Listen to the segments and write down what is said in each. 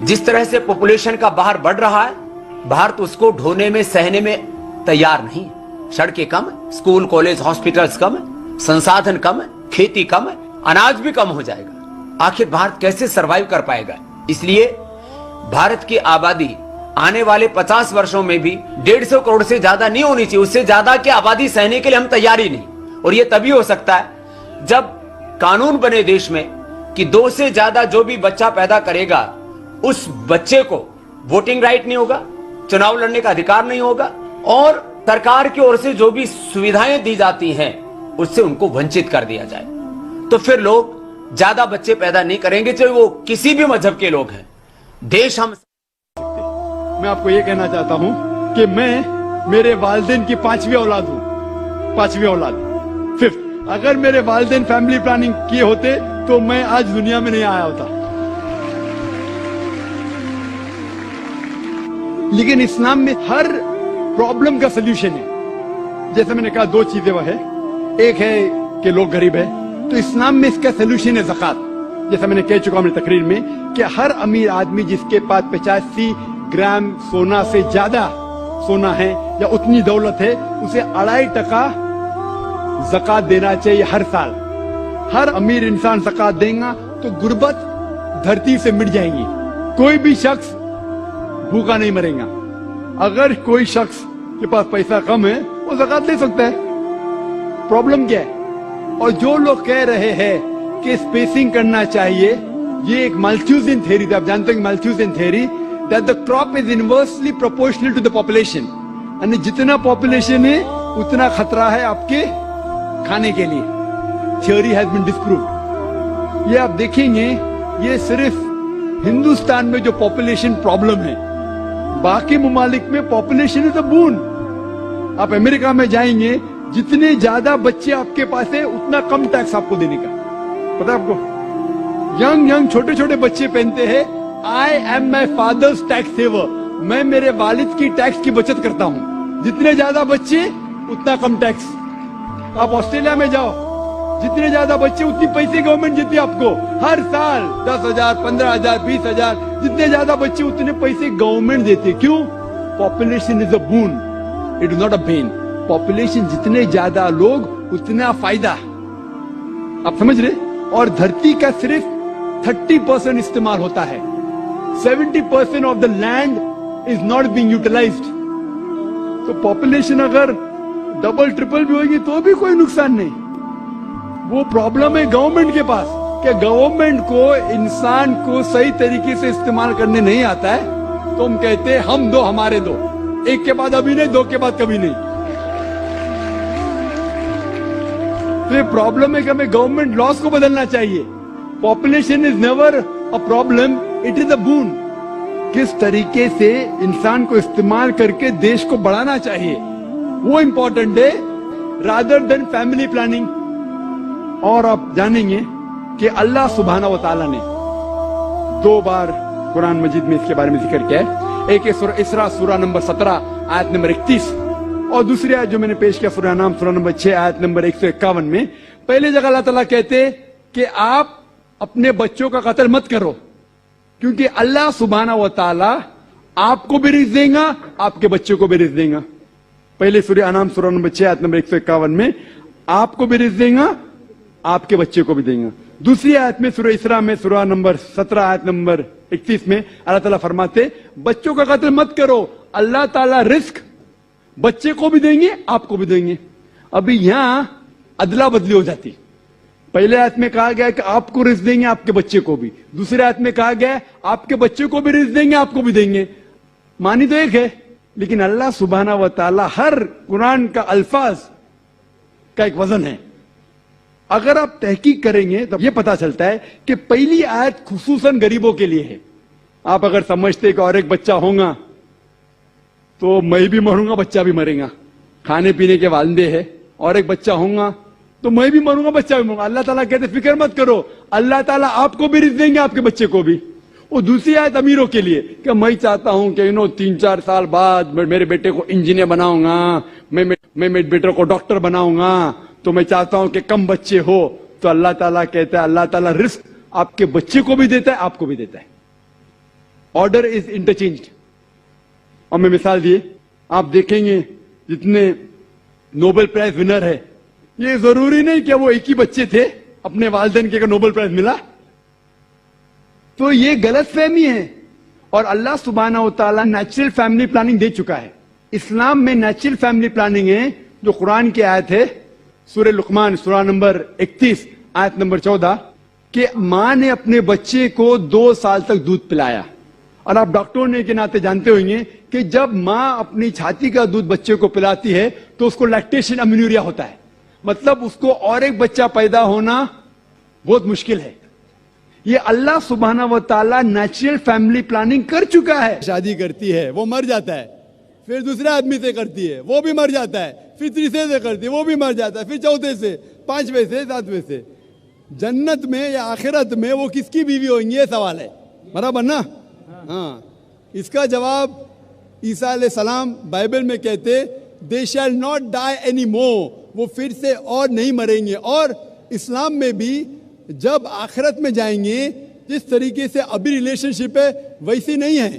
जिस तरह से पॉपुलेशन का बाहर बढ़ रहा है, भारत उसको ढोने में सहने में तैयार नहीं। सड़कें कम, स्कूल कॉलेज हॉस्पिटल्स कम, संसाधन कम, खेती कम, अनाज भी कम हो जाएगा। आखिर भारत कैसे सरवाइव कर पाएगा? इसलिए भारत की आबादी आने वाले 50 वर्षों में भी 150 करोड़ से ज्यादा नहीं होनी चाहिए। उससे ज्यादा की आबादी सहने के लिए हम तैयार ही नहीं। और यह तभी हो सकता है जब कानून बने देश में कि 2 से ज्यादा जो भी बच्चा पैदा करेगा, उस बच्चे को वोटिंग राइट नहीं होगा, चुनाव लड़ने का अधिकार नहीं होगा, और सरकार की ओर से जो भी सुविधाएं दी जाती हैं उससे उनको वंचित कर दिया जाए। तो फिर लोग ज्यादा बच्चे पैदा नहीं करेंगे, चाहे वो किसी भी मजहब के लोग हैं। देश हम मैं आपको ये कहना चाहता हूं कि मैं मेरे वालिदैन की 5वीं औलाद हूं, 5वीं औलाद, 5th। अगर मेरे वालिदैन फैमिली प्लानिंग किए होते तो मैं आज दुनिया में नहीं आया होता। लेकिन इस्लाम में हर प्रॉब्लम का सलूशन है। जैसे मैंने कहा 2 चीजें वह है, एक है कि लोग गरीब है, तो इस्लाम में इसका सलूशन है ज़कात। जैसा मैंने कह चुका अपनी तकरीर में कि हर अमीर आदमी जिसके पास 85 ग्राम सोना से ज्यादा सोना है या उतनी दौलत है, उसे 2.5% ज़कात देना चाहिए हर साल। हर अमीर इंसान ज़कात देगा तो गुर्बत धरती से मिट जाएगी। कोई भी शख्स भूखा नहीं मरेगा। अगर कोई शख्स के पास पैसा कम है, वो ज़कात दे सकता है। प्रॉब्लम क्या है? और जो लोग कह रहे हैं कि स्पेसिंग करना चाहिए, ये एक माल्थ्यूसियन थ्योरी थी। आप जानते हैं Malthusian theory, that the crop is inversely proportional to the population. यानी जितना पॉपुलेशन है उतना खतरा है आपके खाने के लिए। Theory has been disproved. ये आप देखेंगे, ये सिर्फ हिंदुस्तान में जो पॉपुलेशन प्रॉब्लम है, बाकी ममालिक में पॉपुलेशन इज अ बून। आप अमेरिका में जाएंगे, जितने ज्यादा बच्चे आपके पास है उतना कम टैक्स आपको देने का। पता है आपको? यंग छोटे छोटे बच्चे पहनते हैं, I am my father's tax saver. मैं मेरे वालिद की टैक्स की बचत करता हूं। जितने ज्यादा बच्चे उतना कम टैक्स। आप ऑस्ट्रेलिया में जाओ, जितने ज्यादा बच्चे उतनी पैसे गवर्नमेंट देती है आपको हर साल। 10,000, 15,000, 20,000, जितने ज्यादा बच्चे उतने पैसे गवर्नमेंट देती है। क्यों? Population is a boon, it is not a Ben. Population जितने ज्यादा लोग उतना फायदा। आप समझ रहे? और धरती का सिर्फ 30% इस्तेमाल होता है। 70% of the land is not being utilised. तो पॉपुलेशन अगर डबल ट्रिपल भी होगी तो भी कोई नुकसान नहीं। वो प्रॉब्लम है गवर्नमेंट के पास कि गवर्नमेंट को इंसान को सही तरीके से इस्तेमाल करने नहीं आता है। तो हम कहते हैं हम दो हमारे दो, एक के बाद अभी नहीं, 2 के बाद कभी नहीं। तो ये प्रॉब्लम है कि हमें गवर्नमेंट लॉस को बदलना चाहिए। Population is never a problem, it is a boon. किस तरीके से इंसान को इस्तेमाल करके देश को बढ़ाना चाहिए, वो इंपॉर्टेंट है रादर देन फैमिली प्लानिंग। और आप जानेंगे कि अल्लाह सुब्हानहू व तआला ने 2 बार कुरान मजीद में इसके बारे में जिक्र किया है। एक सूरह इसरा सूरह नंबर 17 आयत नंबर 31, और दूसरी आयत जो मैंने पेश किया सूरह नाम सूरह नंबर 6 आयत नंबर 151 में। पहले जगह अल्लाह ताला कहते कि आप अपने बच्चों का कत्ल मत करो, क्योंकि अल्लाह सुब्हानहू व तआला आपको भी रिज़्क़ देगा, आपके बच्चों को भी रिज़्क़ देगा। पहले सूरह अनाम सूरह नंबर 6 आयत नंबर 151 में आपको भी रिज़्क़ देगा, आपके बच्चे को भी देगा। दूसरी आयत में सूरह इसरा में सूरह नंबर 17 आयत नंबर 31 में अल्लाह ताला फरमाते बच्चों का कत्ल मत करो, अल्लाह ताला रिस्क बच्चे को भी देंगे, आपको भी देंगे। अभी यहां अदला बदली हो जाती। पहले आयत में कहा गया कि आपको रिस्क देंगे, आपके बच्चे को भी। दूसरे आयत में कहा गया आपके बच्चे को भी रिस्क देंगे, आपको भी देंगे। मानी तो एक है, लेकिन अल्लाह सुब्हानहू व तआला हर कुरान का अल्फाज का एक वजन है। अगर आप तहकीक करेंगे तो यह पता चलता है कि पहली आयत खुसूसन गरीबों के लिए है। आप अगर समझते कि और एक बच्चा होगा तो मैं भी मरूंगा, बच्चा भी मरेगा, खाने पीने के वांदे है, और एक बच्चा होगा तो मैं भी मरूंगा, बच्चा भी मरूंगा। अल्लाह ताला कहते फिक्र मत करो, अल्लाह ताला आपको भी रिज़्क़ देंगे, आपके बच्चे को भी। और दूसरी आयत अमीरों के लिए कि मैं चाहता हूं कि 3-4 साल बाद मेरे बेटे को इंजीनियर बनाऊंगा, मैं मेरे बेटे को डॉक्टर बनाऊंगा, तो मैं चाहता हूं कि कम बच्चे हो। तो अल्लाह ताला कहता है अल्लाह ताला रिस्क आपके बच्चे को भी देता है, आपको भी देता है। Order is interchanged. और मैं मिसाल दिए, आप देखेंगे जितने नोबेल प्राइज विनर है, ये जरूरी नहीं कि वो एक ही बच्चे थे अपने वालिदैन के नोबेल प्राइज मिला, तो ये गलत फहमी है। और अल्लाह सुब्हानहू व तआला नेचुरल फैमिली प्लानिंग दे चुका है। इस्लाम में नेचुरल फैमिली प्लानिंग है, जो कुरान की आयत है सूरह लुकमान सूरा नंबर 31 आयत नंबर 14 कि मां ने अपने बच्चे को 2 साल तक दूध पिलाया। और आप डॉक्टर होने के नाते जानते होंगे कि जब मां अपनी छाती का दूध बच्चे को पिलाती है तो उसको लैक्टेशन अमेन्यूरिया होता है, मतलब उसको और एक बच्चा पैदा होना बहुत मुश्किल है। ये अल्लाह सुब्हानहू व तआला नेचुरल फैमिली प्लानिंग कर चुका है। शादी करती है वो मर जाता है, फिर दूसरे आदमी से करती है वो भी मर जाता है, फिर तीसरे से करती है वो भी मर जाता है, फिर चौथे से, 5वें से, 7वें से। जन्नत में या आखिरत में वो किसकी बीवी होंगी, ये सवाल है, बराबर ना? हाँ, इसका जवाब ईसा अलैहिस्सलाम बाइबल में कहते they shall not die any more, वो फिर से और नहीं मरेंगे। और इस्लाम में भी जब आखिरत में जाएंगे जिस तरीके से अभी रिलेशनशिप है वैसी नहीं है,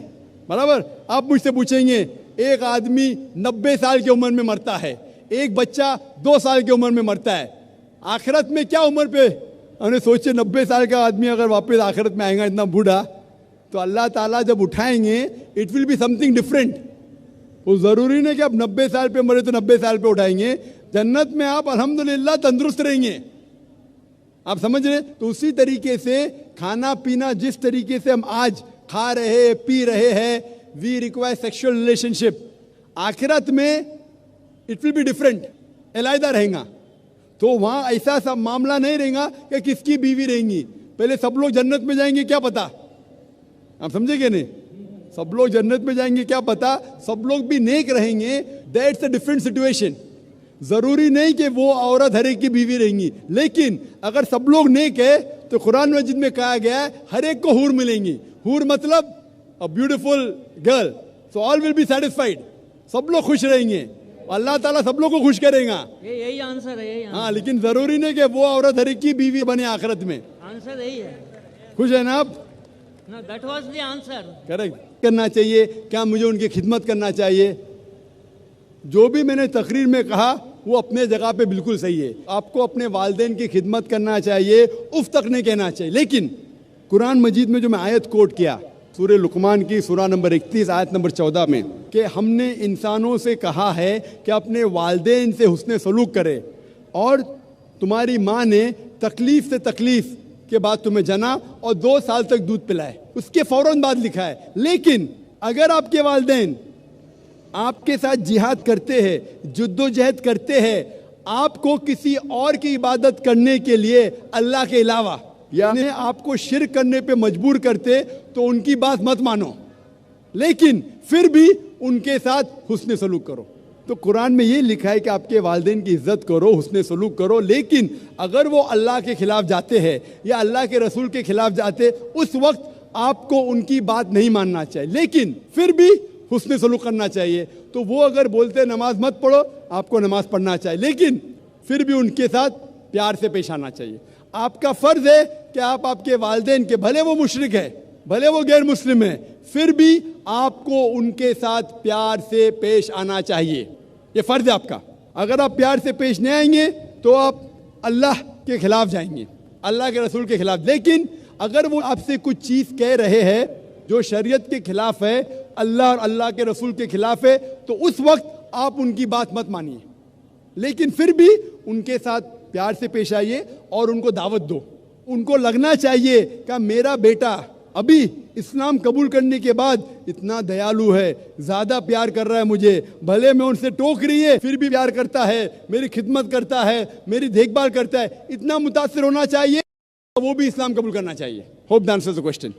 बराबर? आप मुझसे पूछेंगे एक आदमी 90 साल की उम्र में मरता है, एक बच्चा 2 साल की उम्र में मरता है, आखिरत में क्या उम्र पे? हमने सोचे 90 साल का आदमी अगर वापस आखिरत में आएगा इतना बूढ़ा, तो अल्लाह ताला जब उठाएंगे it will be something different. वो जरूरी नहीं कि आप 90 साल पे मरे तो 90 साल पे उठाएंगे, जन्नत में आप अल्हम्दुलिल्लाह तंदुरुस्त रहेंगे। आप समझ रहे? तो उसी तरीके से खाना पीना जिस तरीके से हम आज खा रहे पी रहे हैं, वी रिक्वायर सेक्सुअल रिलेशनशिप, आखिरत में इट विल बी डिफरेंट, अलग रहेगा। तो वहां ऐसा सब मामला नहीं रहेगा कि किसकी बीवी रहेंगी। पहले सब लोग जन्नत में जाएंगे क्या पता, आप समझे कि नहीं? सब लोग जन्नत में जाएंगे क्या पता, सब लोग भी नेक रहेंगे, दैट्स अ डिफरेंट सिचुएशन। जरूरी नहीं कि वो औरत हर एक की बीवी रहेंगी, लेकिन अगर सब लोग नेक है तो कुरान मजीद में कहा गया है हर एक को हूर मिलेंगी। हूर मतलब a beautiful girl, so all will be satisfied, सब लोग खुश रहेंगे, अल्लाह ताला सब लोग को खुश करेगा। यही आंसर है, यही आंसर। हाँ, लेकिन जरूरी नहीं कि वो औरत हर एक की बीवी बने आखिरत में। आंसर यही है। खुश है ना आप? No, that was the answer. Correct. करना चाहिए क्या, मुझे उनकी खिदमत करना चाहिए? जो भी मैंने तकरीर में कहा वो अपने जगह पे बिल्कुल सही है। आपको अपने वालिदैन की खिदमत करना चाहिए, उफ तक नहीं कहना चाहिए। लेकिन कुरान मजीद में जो मैं आयत कोट किया सूरह लुकमान की सूरा नंबर 31 आयत नंबर 14 में कि हमने इंसानों से कहा है कि अपने वालिदैन से हुस्न सलूक करे, और तुम्हारी माँ ने तकलीफ से तकलीफ के बाद तुम्हें जना और 2 साल तक दूध पिलाए, उसके फौरन बाद लिखा है। लेकिन अगर आपके वालिदैन आपके साथ जिहाद करते हैं, जुद्दोजहद करते हैं, आपको किसी और की इबादत करने के लिए अल्लाह के अलावा, यानी आपको शिर्क करने पे मजबूर करते, तो उनकी बात मत मानो, लेकिन फिर भी उनके साथ हुस्न सलूक करो। तो कुरान में ये लिखा है कि आपके वालिदैन की इज्जत करो, हुस्न सलूक करो, लेकिन अगर वो अल्लाह के खिलाफ जाते हैं या अल्लाह के रसूल के खिलाफ जाते, उस वक्त आपको उनकी बात नहीं मानना चाहिए, लेकिन फिर भी हुस्न सलूक करना चाहिए। तो वो अगर बोलते नमाज मत पढ़ो, आपको नमाज पढ़ना चाहिए, लेकिन फिर भी उनके साथ प्यार से पेश आना चाहिए। आपका फर्ज है कि आप आपके वालिदैन के, भले वो मुशरिक है, भले वो गैर मुस्लिम है, फिर भी आपको उनके साथ प्यार से पेश आना चाहिए। ये फर्ज है आपका। अगर आप प्यार से पेश नहीं आएंगे तो आप अल्लाह के खिलाफ जाएंगे, अल्लाह के रसूल के खिलाफ। लेकिन अगर वो आपसे कुछ चीज़ कह रहे हैं जो शरीयत के खिलाफ है, अल्लाह और अल्लाह के रसूल के खिलाफ है, तो उस वक्त आप उनकी बात मत मानिए, लेकिन फिर भी उनके साथ प्यार से पेश आइए और उनको दावत दो। उनको लगना चाहिए कि मेरा बेटा अभी इस्लाम कबूल करने के बाद इतना दयालु है, ज़्यादा प्यार कर रहा है मुझे, भले मैं उनसे टोक रही है फिर भी प्यार करता है, मेरी खिदमत करता है, मेरी देखभाल करता है, इतना मुतासिर होना चाहिए, वो भी इस्लाम कबूल करना चाहिए। Hope the answers the question.